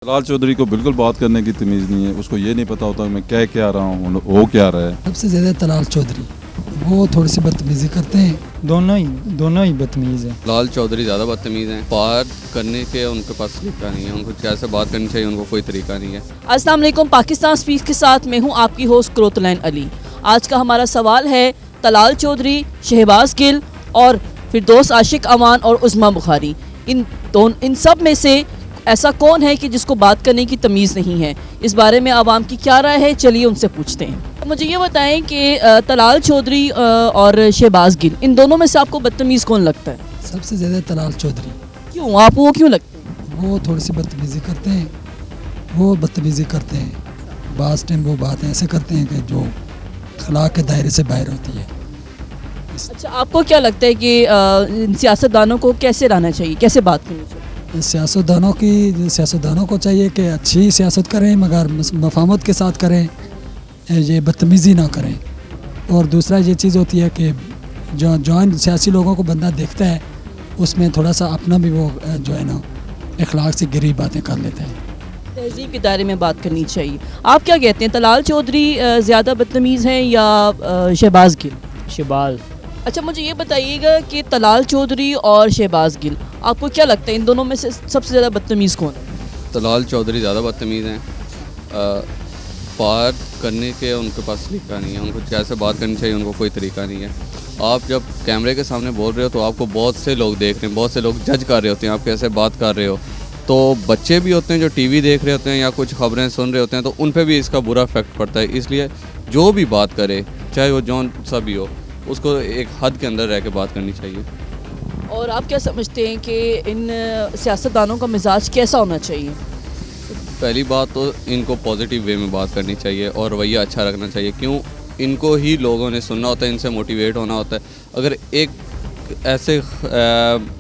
तलाल चौधरी को बिल्कुल बात करने की तमीज़ नहीं है, उसको ये नहीं पता होता मैं कह क्या रहा हूँ, हो क्या रहा है। सबसे ज़्यादा तलाल चौधरी, वो थोड़ी सी बदतमीज़ी करते हैं। दोनों ही बदतमीज़ हैं। तलाल चौधरी ज़्यादा बदतमीज़ हैं। बात करने के उनके पास तरीका नहीं है, उनको कैसे बात करनी चाहिए उनको कोई तरीका नहीं है। अस्सलाम वालेकुम, पाकिस्तान स्पीक के साथ मैं हूँ आपकी होस्ट क्रोतलैन अली। आज का हमारा सवाल है तलाल चौधरी, शहबाज गिल और फिरदौस आशिक अवान और उस्मा बुखारी, इन सब में से ऐसा कौन है कि जिसको बात करने की तमीज़ नहीं है। इस बारे में आवाम की क्या राय है, चलिए उनसे पूछते हैं। मुझे ये बताएं कि तलाल चौधरी और शहबाज गिल, इन दोनों में से आपको बदतमीज़ कौन लगता है? सबसे ज़्यादा तलाल चौधरी। क्यों, आपको वो क्यों लगता है? वो थोड़ी सी बदतमीज़ी करते हैं, बाज़ टाइम वो बातें ऐसे करते हैं कि जो अखलाक के दायरे से बाहर होती है। अच्छा, आपको क्या लगता है कि इन सियासतदानों को कैसे रहना चाहिए, कैसे बात करनी चाहिए? सियासतदानों को चाहिए कि अच्छी सियासत करें मगर मफाहमत के साथ करें, ये बदतमीज़ी ना करें। और दूसरा ये चीज़ होती है कि जो सियासी लोगों को बंदा देखता है उसमें थोड़ा सा अपना भी वो जो है ना अखलाक से गिरी बातें कर लेते हैं। तहज़ीब के दायरे में बात करनी चाहिए। आप क्या कहते हैं, तलाल चौधरी ज़्यादा बदतमीज़ हैं या शहबाज गिल? शहबाज। अच्छा, मुझे ये बताइएगा कि तलाल चौधरी और शहबाज गिल, आपको क्या लगता है इन दोनों में से सबसे ज़्यादा बदतमीज़ कौन है? तलाल चौधरी ज़्यादा बदतमीज़ हैं। बात करने के उनके पास तरीका नहीं है, उनको कैसे बात करनी चाहिए उनको कोई तरीका नहीं है। आप जब कैमरे के सामने बोल रहे हो तो आपको बहुत से लोग देख रहे हैं, बहुत से लोग जज कर रहे होते हैं आप कैसे बात कर रहे हो। तो बच्चे भी होते हैं जो टीवी देख रहे होते हैं या कुछ खबरें सुन रहे होते हैं, तो उन पे भी इसका बुरा इफेक्ट पड़ता है। इसलिए जो भी बात करे, चाहे वो जौन सा भी हो, उसको एक हद के अंदर रह के बात करनी चाहिए। और आप क्या समझते हैं कि इन सियासतदानों का मिजाज कैसा होना चाहिए? पहली बात तो इनको पॉजिटिव वे में बात करनी चाहिए और रवैया अच्छा रखना चाहिए। क्यों, इनको ही लोगों ने सुनना होता है, इनसे मोटिवेट होना होता है। अगर एक ऐसे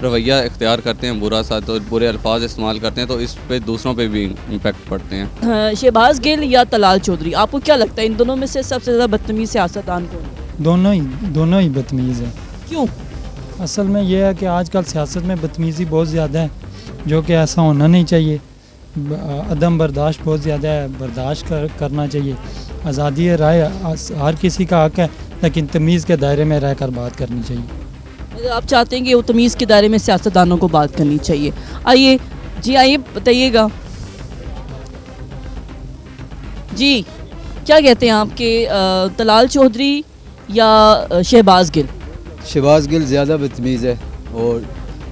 रवैया इख्तियार करते हैं बुरा सा, तो बुरे अल्फाज इस्तेमाल करते हैं, तो इस पे दूसरों पे भी इम्पेक्ट पड़ते हैं। शहबाज गिल या तलाल चौधरी, आपको क्या लगता है इन दोनों में से सबसे ज़्यादा बदतमीज़ सियासतदान कौन है? दोनों ही बदतमीज़ हैं। क्यों? असल में यह है कि आजकल सियासत में बदतमीज़ी बहुत ज़्यादा है, जो कि ऐसा होना नहीं चाहिए। अदम बर्दाश्त बहुत ज़्यादा है, बर्दाश्त करना चाहिए। आज़ादी राय हर किसी का हक़ है, लेकिन तमीज़ के दायरे में रह कर बात करनी चाहिए। आप चाहते हैं कि वो तमीज़ के दायरे में सियासतदानों को बात करनी चाहिए। आइए बताइएगा जी, क्या कहते हैं आपके तलाल चौधरी या शहबाज गिल? शहबाज गिल ज़्यादा बदतमीज़ है और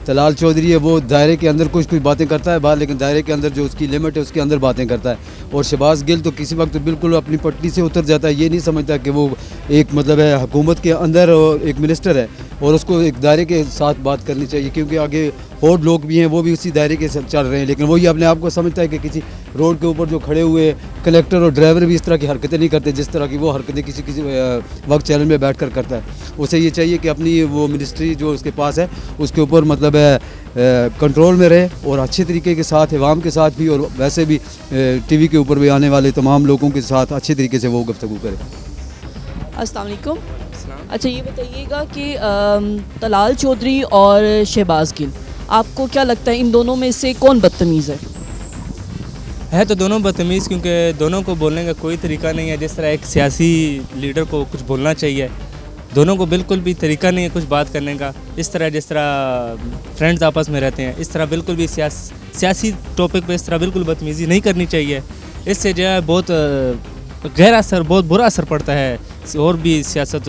तलाल चौधरी है वो दायरे के अंदर कुछ बातें करता है बाहर, लेकिन दायरे के अंदर जो उसकी लिमिट है उसके अंदर बातें करता है। और शहबाज गिल तो किसी वक्त बिल्कुल अपनी पट्टी से उतर जाता है, ये नहीं समझता कि वो एक मतलब है हुकूमत के अंदर एक मिनिस्टर है और उसको एक दायरे के साथ बात करनी चाहिए। क्योंकि आगे और लोग भी हैं, वो भी उसी दायरे के चल रहे हैं, लेकिन वही अपने आप को समझता है कि किसी रोड के ऊपर जो खड़े हुए कलेक्टर और ड्राइवर भी इस तरह की हरकतें नहीं करते जिस तरह की वो हरकतें किसी वक्त चैनल में बैठ कर करता है। उसे ये चाहिए कि अपनी वो मिनिस्ट्री जो उसके पास है उसके ऊपर मतलब है कंट्रोल में रहे और अच्छे तरीके के साथ अवाम के साथ भी और वैसे भी टीवी के ऊपर भी आने वाले तमाम लोगों के साथ अच्छे तरीके से वो गुफ्तगू करे। अस्सलाम वालेकुम। अच्छा, ये बताइएगा कि तलाल चौधरी और शहबाज गिल, आपको क्या लगता है इन दोनों में से कौन बदतमीज़ है? तो दोनों बदतमीज़, क्योंकि दोनों को बोलने का कोई तरीका नहीं है। जिस तरह एक सियासी लीडर को कुछ बोलना चाहिए, दोनों को बिल्कुल भी तरीका नहीं है कुछ बात करने का। इस तरह जिस तरह फ्रेंड्स आपस में रहते हैं, इस तरह बिल्कुल भी सियासी टॉपिक पे इस तरह बिल्कुल बदतमीज़ी नहीं करनी चाहिए। इससे जो है बहुत गहरा असर, बहुत बुरा असर पड़ता है और भी सियासत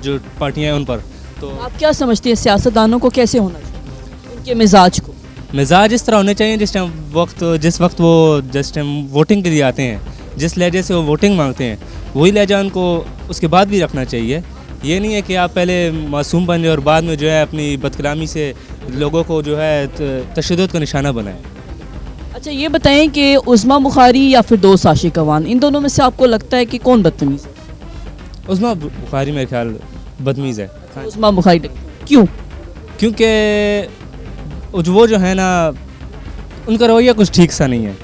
जो पार्टियाँ हैं उन पर। तो आप क्या समझते हैं सियासतदानों को कैसे होना चाहिए, उनके मिजाज को? मिजाज इस तरह होने चाहिए जिस वक्त वो वोटिंग के लिए आते हैं, जिस लहजे से वो वोटिंग मांगते हैं, वही लहजा उनको उसके बाद भी रखना चाहिए। ये नहीं है कि आप पहले मासूम बन जाए और बाद में जो है अपनी बदकलामी से लोगों को जो है तशद्दुद का निशाना बनाएं। अच्छा, ये बताएं कि उस्मा बुखारी या फिरदौस आशिक अवान, इन दोनों में से आपको लगता है कि कौन बदतमीज़ है? उस्मा बुखारी मेरे ख्याल बदतमीज़ है। उस्मा बुखारी क्यों? क्योंकि वो जो है ना, उनका रवैया कुछ ठीक सा नहीं है।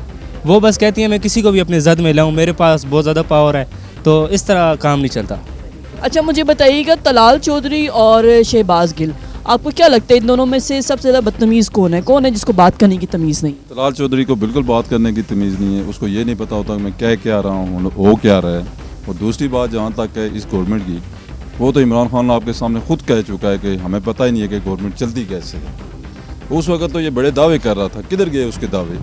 वो बस कहती है मैं किसी को भी अपने जद में लाऊं, मेरे पास बहुत ज़्यादा पावर है, तो इस तरह काम नहीं चलता। अच्छा, मुझे बताइएगा तलाल चौधरी और शहबाज गिल, आपको क्या लगता है इन दोनों में से सबसे ज़्यादा बदतमीज़ कौन है जिसको बात करने की तमीज़ नहीं? तलाल चौधरी को बिल्कुल बात करने की तमीज़ नहीं है, उसको ये नहीं पता होता कि मैं कह क्या रहा हूँ, हो क्या रहा है। और दूसरी बात जहाँ तक है इस गवर्नमेंट की, वो तो इमरान खान आपके सामने खुद कह चुका है कि हमें पता ही नहीं है कि गवर्नमेंट चलती कैसे है। उस वक्त तो ये बड़े दावे कर रहा था, किधर गए उसके दावे?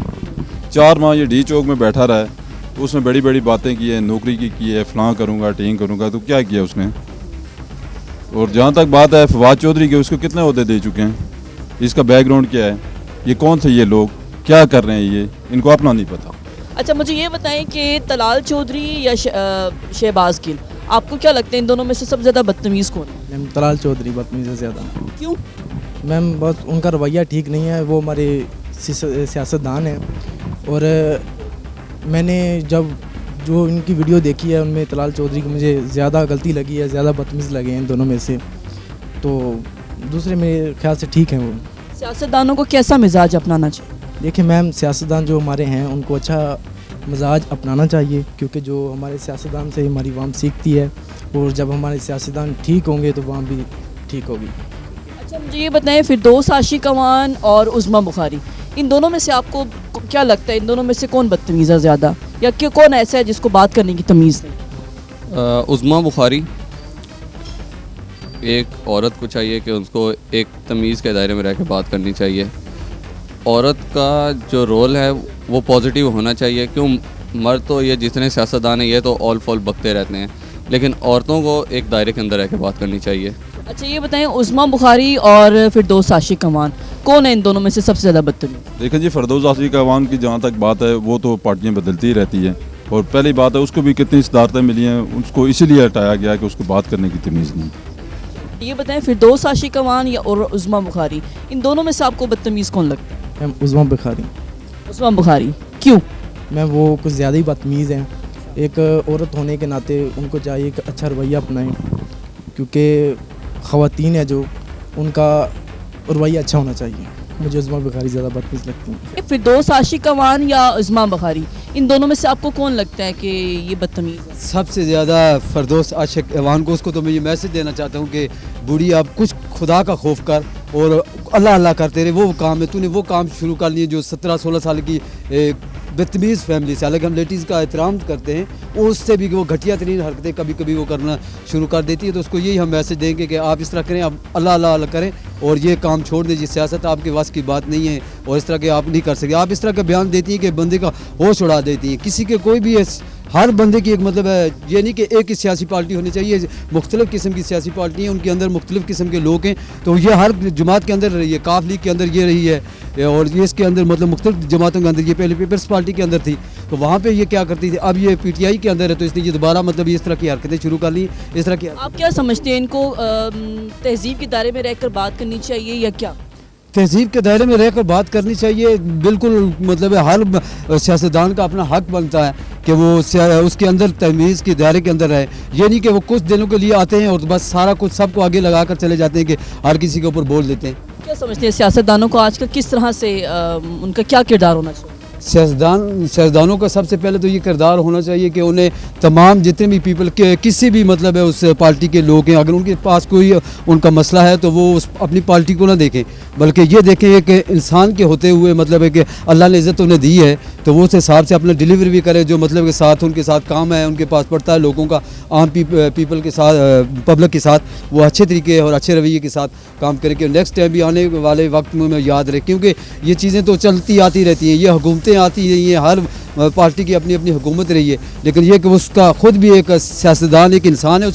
4 माह ये डी चौक में बैठा रहा है, उसने बड़ी बड़ी बातें की है, नौकरी की है, फलां करूँगा टींग करूँगा, तो क्या किया उसने? और जहाँ तक बात है फवाद चौधरी की, उसको कितने ओहदे दे चुके हैं, इसका बैकग्राउंड क्या है, ये कौन थे ये लोग, क्या कर रहे हैं ये, इनको अपना नहीं पता। अच्छा मुझे ये बताएं कि तलाल चौधरी या शहबाज गिल, आपको क्या लगता है इन दोनों में से सबसे ज़्यादा बदतमीज़ कौन है? मैम तलाल चौधरी बदतमीज़ से ज़्यादा। क्यों? मैम बस उनका रवैया ठीक नहीं है, वो हमारे सियासतदान हैं। और मैंने जब जो इनकी वीडियो देखी है उनमें तलाल चौधरी की मुझे ज़्यादा गलती लगी है, ज़्यादा बदतमीज़ लगे हैं इन दोनों में से। तो दूसरे मेरे ख्याल से ठीक हैं वो। सियासतदानों को कैसा मिजाज अपनाना चाहिए? देखिए मैम, सियासतदान जो हमारे हैं उनको अच्छा मिजाज अपनाना चाहिए, क्योंकि जो हमारे सियासतदान से हमारी वाम सीखती है, और जब हमारे सियासतदान ठीक होंगे तो वाम भी ठीक होगी। अच्छा मुझे ये बताएं फिरदौस आशिक अवान और उज़्मा बुखारी, इन दोनों में से आपको क्या लगता है इन दोनों में से कौन बदतमीज़ है ज़्यादा, या कि कौन ऐसा है जिसको बात करने की तमीज़ नहीं? उज़्मा बुखारी एक औरत को चाहिए कि उसको एक तमीज़ के दायरे में रह के बात करनी चाहिए। औरत का जो रोल है वो पॉजिटिव होना चाहिए। क्यों, मर्द तो ये जितने सियासतदान हैं ये तो ऑल फॉल बकते रहते हैं, लेकिन औरतों को एक दायरे के अंदर रह के बात करनी चाहिए। अच्छा ये बताएं उज़्मा बुखारी और फिरदौस आशिक अवान, कौन है इन दोनों में से सबसे ज़्यादा बदतमीज़? देखें जी, फिरदौस आशिक अवान की जहाँ तक बात है, वो तो पार्टियाँ बदलती ही रहती हैं, और पहली बात है उसको भी कितनी सदारतें मिली हैं, उसको इसीलिए हटाया गया कि उसको बात करने की तमीज़ नहीं। ये बताएं फिरदौस आशिक अवान या और उज़्मा बुखारी, इन दोनों में से आपको बदतमीज़ कौन लगता है? मैम उज़्मा बुखारी। उज़्मा बुखारी क्यों? मैम वो कुछ ज़्यादा ही बदतमीज़ हैं। एक औरत होने के नाते उनको चाहिए कि अच्छा रवैया अपनाएं, क्योंकि ख़वातीन है जो, उनका रवैया अच्छा होना चाहिए। मुझे उज़्मा बुखारी ज़्यादा बदतमीज़ लगती हैं। फिरदौस आशिक अवान या उज़्मा बुखारी, इन दोनों में से आपको कौन लगता है कि ये बदतमीज़ है? सबसे ज़्यादा फिरदौस आशिक अवान को, उसको तो मैं ये मैसेज देना चाहता हूँ कि बूढ़ी आप कुछ खुदा का खौफ कर और अल्लाह अल्लाह करते रहे, वो काम है, तूने वो काम शुरू कर लिए जो 17-16 साल की बदतमीज़ फैमिली से, हालांकि हम लेडीज़ का एहतराम करते हैं, उससे भी वो घटिया तरीन हरकतें कभी कभी वो करना शुरू कर देती है। तो उसको यही हम मैसेज देंगे कि आप इस तरह करें, आप अल्लाह अल्लाह अल्लाह करें और ये काम छोड़ दीजिए। सियासत आपके वास की बात नहीं है और इस तरह के आप नहीं कर सकते। आप इस तरह का बयान देती हैं कि बंदे का होश उड़ा देती हैं। किसी के कोई भी हर बंदे की एक मतलब है, ये नहीं कि एक ही सियासी पार्टी होनी चाहिए, मुख्तलिफ़ किस्म की सियासी पार्टी हैं, उनके अंदर मुख्तलिफ़ किस्म के लोग हैं। तो ये हर जमात के अंदर रही है, काफ लीग के अंदर ये रही है, और ये इसके अंदर मतलब मुख्तलिफ़ जमातों के अंदर, ये पहले पीपल्स पार्टी के अंदर थी, तो वहाँ पे ये क्या करती थी, अब ये PTI के अंदर है, तो इसने ये दोबारा मतलब इस तरह की हरकतें शुरू कर ली। इस तरह की आप क्या समझते हैं, इनको तहजीब के दायरे में रहकर बात करनी चाहिए या क्या? तहजीब के दायरे में रहकर बात करनी चाहिए, बिल्कुल मतलब हर सियासतदान का अपना हक बनता है कि वो उसके अंदर तमीज़ के दायरे के अंदर रहे। ये नहीं कि वो कुछ दिनों के लिए आते हैं और बस सारा कुछ सबको आगे लगा कर चले जाते हैं कि हर किसी के ऊपर बोल देते हैं। क्या समझते हैं सियासतदानों को आजकल किस तरह से उनका क्या किरदार होना चाहिए? सियासतदानों का सबसे पहले तो ये किरदार होना चाहिए कि उन्हें तमाम जितने भी पीपल के किसी भी मतलब है उस पार्टी के लोग हैं, अगर उनके पास कोई उनका मसला है तो वो उस अपनी पार्टी को ना देखें, बल्कि ये देखें कि इंसान के होते हुए मतलब है कि अल्लाह ने इज़्ज़त उन्हें दी है, तो वो उस हिसाब से अपना डिलीवरी भी करें, जो मतलब के साथ उनके साथ काम है, उनके पास पड़ता है लोगों का, आम पीपल के साथ, पब्लिक के साथ वो अच्छे तरीके और अच्छे रवैये के साथ काम करें कि नेक्स्ट टाइम भी आने वाले वक्त में याद रहे। क्योंकि ये चीज़ें तो चलती आती रहती हैं, ये हुकूमतें आती रही हैं, हर पार्टी की अपनी अपनी हुकूमत रही है, लेकिन ये कि उसका ख़ुद भी एक सियासतदान एक इंसान है।